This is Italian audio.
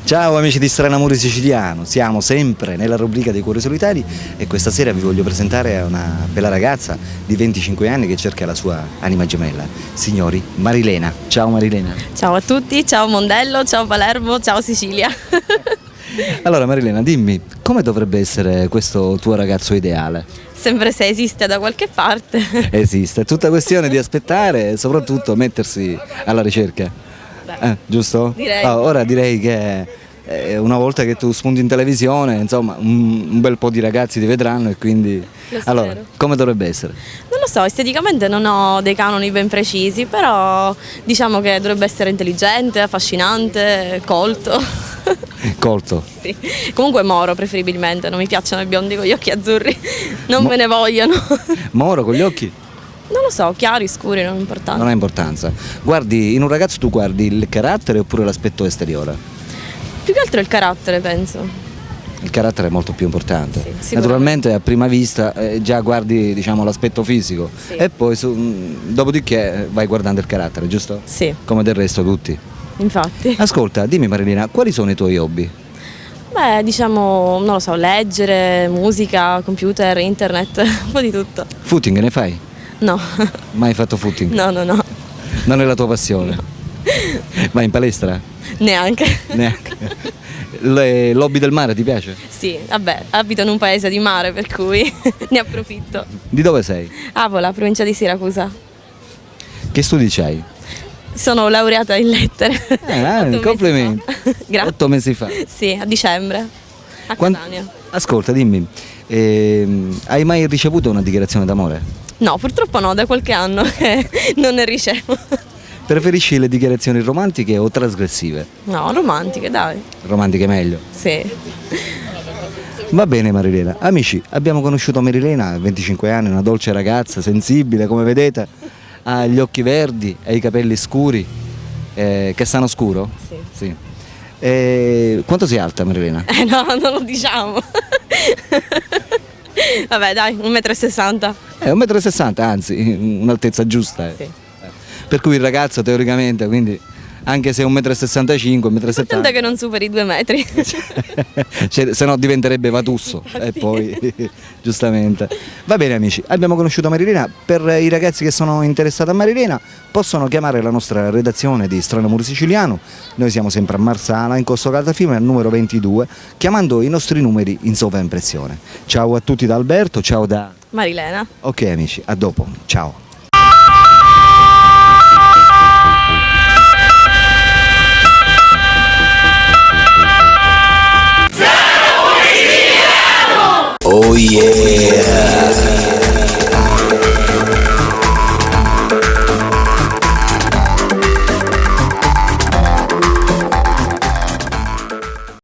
Ciao amici di Stranamore Siciliano, siamo sempre nella rubrica dei Cuori Solitari e questa sera vi voglio presentare una bella ragazza di 25 anni che cerca la sua anima gemella. Signori, Marilena. Ciao Marilena. Ciao a tutti, ciao Mondello, ciao Palermo, ciao Sicilia. Allora Marilena, dimmi, come dovrebbe essere questo tuo ragazzo ideale? Sempre se esiste da qualche parte. Esiste, è tutta questione di aspettare e soprattutto mettersi alla ricerca. Giusto? Direi. Ora direi che una volta che tu spunti in televisione, insomma, un bel po' di ragazzi ti vedranno e quindi... Lo Allora, spero. come dovrebbe essere? Non lo so, esteticamente non ho dei canoni ben precisi, però diciamo che dovrebbe essere intelligente, affascinante, colto. Colto. Sì. Comunque moro preferibilmente, non mi piacciono i biondi con gli occhi azzurri, non me ne vogliono. Moro con gli occhi? Non lo so, chiari, scuri, non è importante. Non ha importanza. Guardi, in un ragazzo tu guardi il carattere oppure l'aspetto esteriore? Più che altro il carattere, penso. Il carattere è molto più importante. Sì, sicuramente. Naturalmente a prima vista già guardi, diciamo, l'aspetto fisico Sì. e poi dopodiché vai guardando il carattere, giusto? Sì, Come del resto tutti. infatti. Ascolta, dimmi Marilena, quali sono i tuoi hobby? Beh, diciamo, non lo so, leggere, musica, computer, internet, un po' di tutto. Footing ne fai? No, Mai fatto footing? no, Non è la tua passione? Vai in palestra? neanche. Neanche. L'hobby del mare ti piace? Sì, vabbè, abito in un paese di mare, per cui ne approfitto. Di dove sei? Avola, provincia di Siracusa. Che studi c'hai? Sono laureata in lettere. 8 mesi Complimenti. fa. Grazie. 8 mesi fa. Sì, a dicembre, a Quan- Catania. Ascolta, dimmi, hai mai ricevuto una dichiarazione d'amore? No, purtroppo no, da qualche anno che non ne ricevo. Preferisci le dichiarazioni romantiche o trasgressive? No, romantiche, dai. Romantiche meglio. Sì. Va bene Marilena. Amici, abbiamo conosciuto Marilena, 25 anni, una dolce ragazza, sensibile, come vedete, ha gli occhi verdi, ha i capelli scuri, castano scuro? Sì. Sì. Quanto sei alta Marilena? No, non lo diciamo. Vabbè, dai, 1,60 m. 1,60 m, anzi, un'altezza giusta. Sì. Per cui il ragazzo teoricamente, quindi anche se è 1,65 m, 1,70 L'importante è m, che non superi i 2 metri. cioè, se no diventerebbe Vatusso e poi giustamente. Va bene amici, abbiamo conosciuto Marilena. Per i ragazzi che sono interessati a Marilena possono chiamare la nostra redazione di Stranamore Siciliano. Noi siamo sempre a Marsala, in Corso Caldafiume al numero 22, chiamando i nostri numeri in sovraimpressione. Ciao a tutti da Alberto, ciao da... Marilena. Ok amici, a dopo, ciao. Oh yeah.